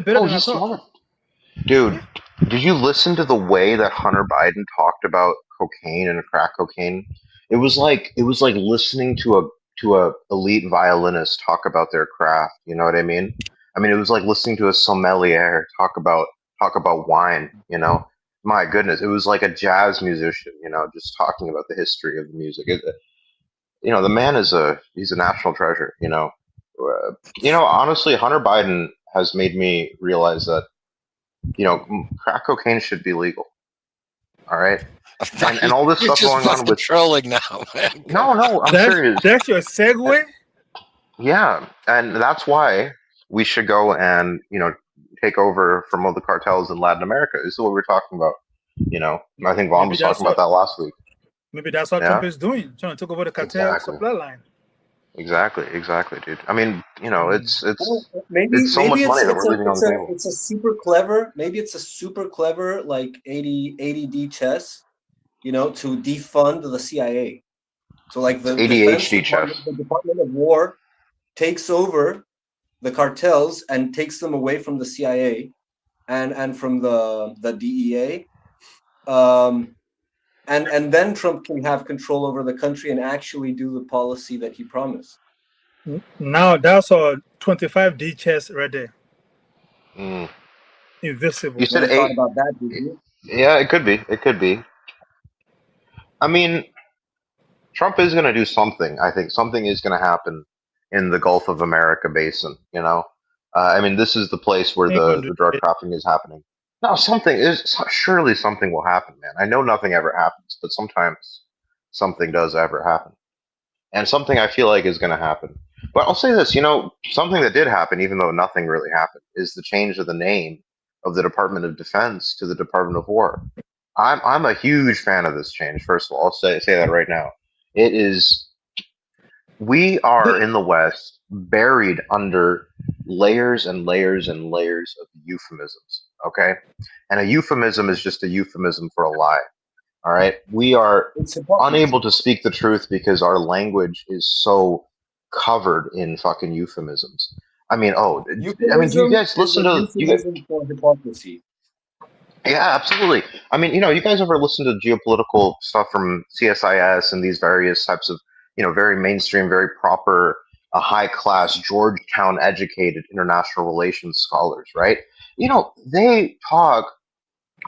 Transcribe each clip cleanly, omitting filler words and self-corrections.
better Oh, than I he's thought. smaller. Dude, did you listen to the way that Hunter Biden talked about cocaine and crack cocaine? It was like listening to a elite violinist talk about their craft. You know what I mean? I mean, it was like listening to a sommelier talk about wine. My goodness, it was like a jazz musician. Just talking about the history of the music. The man he's a national treasure. Honestly, Hunter Biden has made me realize that crack cocaine should be legal. All right, and all this You're stuff just going on fucking with trolling now, man. no, I'm serious. That's your segue. Yeah, and that's why we should go and take over from all the cartels in Latin America. This is what we're talking about. I think Vaughn Maybe was that's talking about what. that last week. Maybe that's what Trump Yeah, is doing, trying to take over the cartel exactly, supply line. exactly, dude. I mean, Mm. it's Maybe it's so much money that it's we're leaving on the table. a super clever, maybe it's a super clever like 80 chess, to defund the CIA. So like It's the Defense ADHD Department, chess. the Department of War takes over the cartels and takes them away from the CIA and from the DEA. And then Trump can have control over the country and actually do the policy that he promised. Now that's a 25D chess right there. Mm. You Invisible. said Never thought eight. about that, did you? Yeah, it could be. It could be. I mean, Trump is going to do something. I think something is going to happen in the Gulf of America basin. I mean, this is the place where Ain't gonna the do drug it. trafficking is happening. No, something is surely something will happen, man. I know nothing ever happens, but sometimes something does ever happen, and something I feel like is going to happen. But I'll say this, something that did happen, even though nothing really happened, is the change of the name of the Department of Defense to the Department of War. I'm a huge fan of this change. First of all, I'll say that right now. It is we are in the West buried under layers and layers and layers of euphemisms. Okay, and a euphemism is just a euphemism for a lie. All right, we are It's hypocrisy. unable to speak the truth because our language is so covered in fucking euphemisms. Do you Euphemism guys is listen a to you? euphemism for hypocrisy. Yeah, absolutely. I mean, you guys ever listen to geopolitical stuff from CSIS and these various types of, very mainstream, very proper, high class, Georgetown educated international relations scholars, right? They talk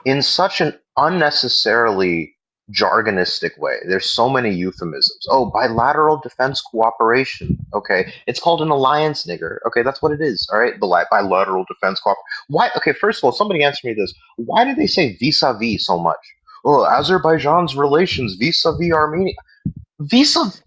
in such an unnecessarily jargonistic way. There's so many euphemisms. Oh, bilateral defense cooperation. Okay, it's called an alliance, nigger. Okay, that's what it is. All right, bilateral defense cooperation. Why? Okay, first of all, somebody answer me this. Why do they say vis-a-vis so much? Oh, Azerbaijan's relations vis-a-vis Armenia. Vis-a-vis.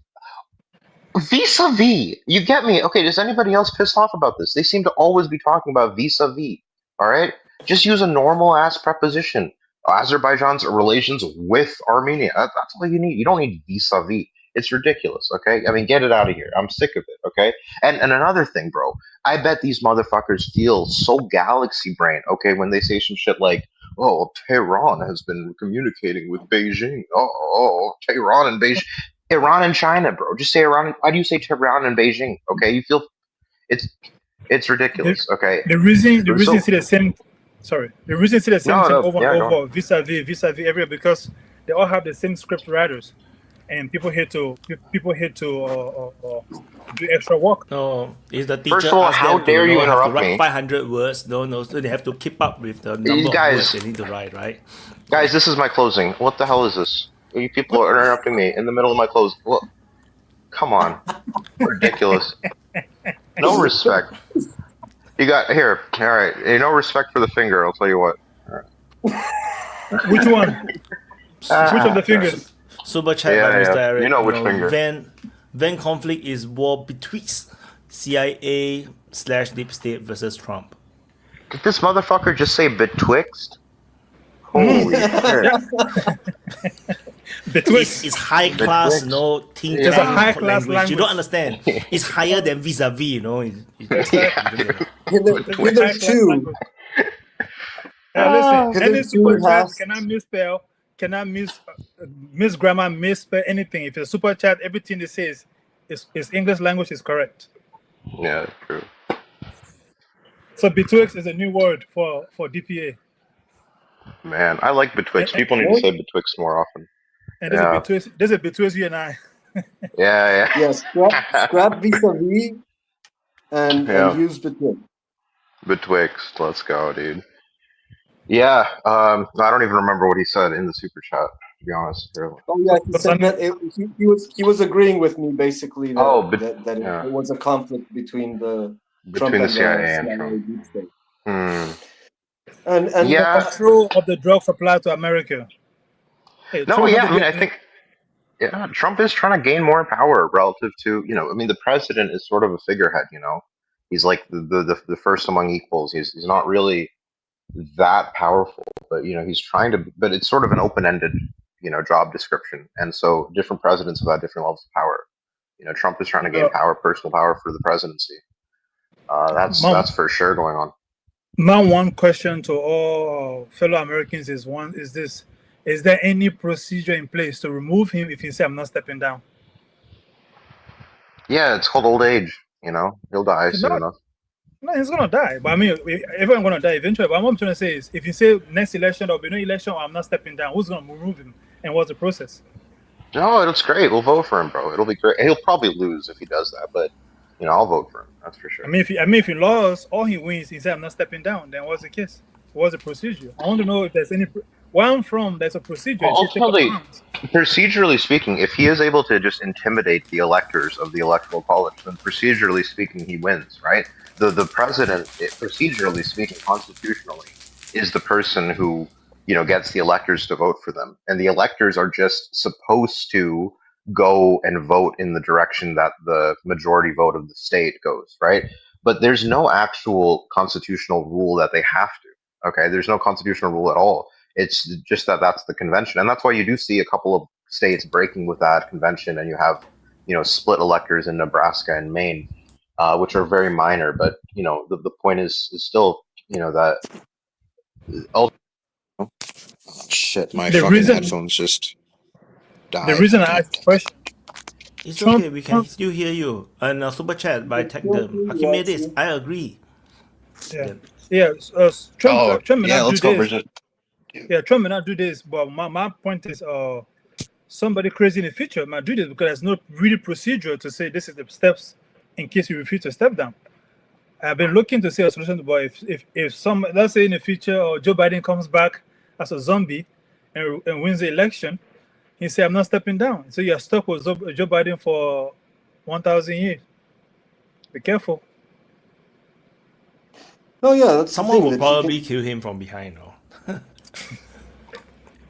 Vis-a-vis. You get me? Okay, does anybody else pissed off about this? They seem to always be talking about vis-a-vis. All right? Just use a normal ass preposition. Azerbaijan's relations with Armenia. That's all you need. You don't need vis-a-vis. It's ridiculous, okay? I mean, get it out of here. I'm sick of it, okay? And another thing, bro. I bet these motherfuckers feel so galaxy brain, okay, when they say some shit like, oh, Tehran has been communicating with Beijing. Tehran and Beijing. Iran and China, bro. Just say Iran. Why do you say Tehran and Beijing? Okay, you feel it's it's The, ridiculous. Okay, the reason you so see the same. Sorry, the reason you see the same no, thing no, over and yeah, go on. over, vis-a-vis everywhere, because they all have the same script writers, and people here to do extra work. No, if the First teacher of all, asks how them to, dare you have to interrupt write me, 500 words, no, so they have to keep up with the you number of words guys? they need to write, right? Guys, this is my closing. What the hell is this? You people What? are interrupting me in the middle of my close. Well, come on, ridiculous. No respect. You got here. All right, no respect for the finger. I'll tell you what. All Which one? Which of right. the fingers? Super chat by Yeah, Mr. yeah. You Eric. know which finger. Van conflict is war betwixt CIA slash deep state versus Trump. Did this motherfucker just say betwixt? Holy shit. Yeah, It's, betwixt. it's high class, Betwixt. think It's a tank high class language. You don't language. understand. It's higher than vis-a-vis, Yeah, Exactly. dude. It's a high class Hitherto, language. Listen, any super hitherto chat has cannot misspell, cannot miss grammar, misspell anything. If it's a super chat, everything they say is English language is correct. Yeah, true. So betwixt is a new word for DPA, Man, I like betwixt. and, People need to say betwixt more often. and Yeah, there's a betwixt you and I. yeah, Yeah, scrap vis-a-vis yeah, and yeah. use between. Betwixt. Let's go, dude. Yeah. I don't even remember what he said in the super chat. To be honest, here. Oh yeah, he But said something, that he was agreeing with me basically Oh, that it yeah, was a conflict between the Trump between the and the CIA and CIA Trump. deep state. Hmm. And the Yeah. control of the drug supply to America. Hey, No. Trump Yeah. want to I mean, get I think yeah, Trump is trying to gain more power relative to I mean, the president is sort of a figurehead. He's like the first among equals. He's not really that powerful, but he's trying to. But it's sort of an open-ended job description, and so different presidents have had different levels of power. Trump is trying to gain uh, power, personal power for the presidency. my, That's for sure going on. my one question to all fellow Americans is this: is there any procedure in place to remove him if he say I'm not stepping down? Yeah, it's called old age. He'll die No, soon enough. no, he's gonna die. But I mean, everyone's gonna die eventually. But what I'm trying to say is, if you say next election there'll be no election, or I'm not stepping down, who's gonna remove him, and what's the process? No, it's great. We'll vote for him, bro. It'll be great. He'll probably lose if he does that, but I'll vote for him. That's for sure. If he lost or he wins, he said I'm not stepping down. Then what's the case? What's the procedure? I want to know if there's any. Where I'm from, there's a procedure. Well, You say take up ultimately, arms. procedurally speaking, if he is able to just intimidate the electors of the electoral college, then procedurally speaking, he wins, right? The president, procedurally speaking, constitutionally, is the person who gets the electors to vote for them, and the electors are just supposed to go and vote in the direction that the majority vote of the state goes, right? But there's no actual constitutional rule that they have to. Okay, there's no constitutional rule at all. It's just that that's the convention, and that's why you do see a couple of states breaking with that convention, and you have split electors in Nebraska and Maine, which are very minor. But the point is still that Shit, my The fucking reason headphones just the died. reason I asked the question, It's Trump, okay. We can Trump, still hear you. And super chat by Tech Still them. pretty Archimedes, watching. I agree. yeah, Yeah. yeah, Oh, Trump may yeah, not do let's go, this. Bridget. Yeah, Trump may not do this, but my point is, somebody crazy in the future might do this because there's no really procedure to say this is the steps in case you refuse to step down. I've been looking to see a solution, but if some, let's say in the future, or Joe Biden comes back as a zombie and wins the election, he say I'm not stepping down. So you're stuck with Joe Biden for 1,000 years. Be careful. Oh yeah, that's the Someone thing will that he probably can. kill him from behind, no?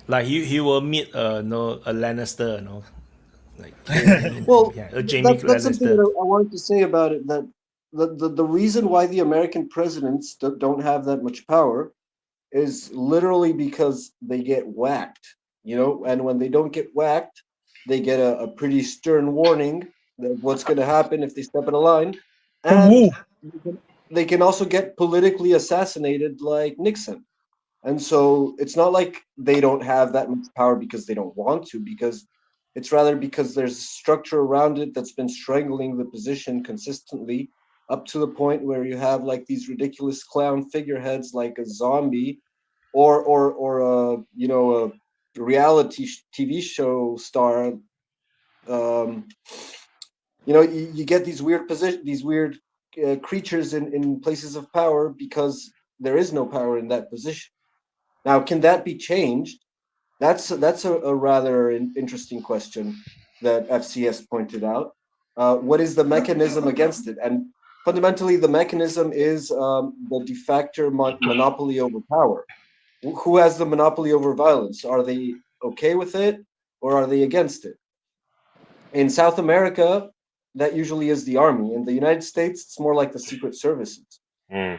Like he will meet a Lannister, like kill him from Well, behind. A Jamie that's something that Lannister. I wanted to say about it. That the reason why the American presidents don't have that much power is literally because they get whacked, and when they don't get whacked, they get a pretty stern warning that what's going to happen if they step in a line, From and who? they can also get politically assassinated like Nixon. And so it's not like they don't have that much power because they don't want to, because it's rather because there's a structure around it that's been strangling the position consistently up to the point where you have like these ridiculous clown figureheads like a zombie or a reality TV show star. Um, you get these weird these weird creatures in places of power because there is no power in that position. Now, can that be changed? That's a rather interesting question that FCS pointed out. What is the mechanism against it? And fundamentally, the mechanism is the de facto monopoly over power. Who has the monopoly over violence? Are they okay with it, or are they against it? In South America, that usually is the army. In the United States, it's more like the secret services. Mm.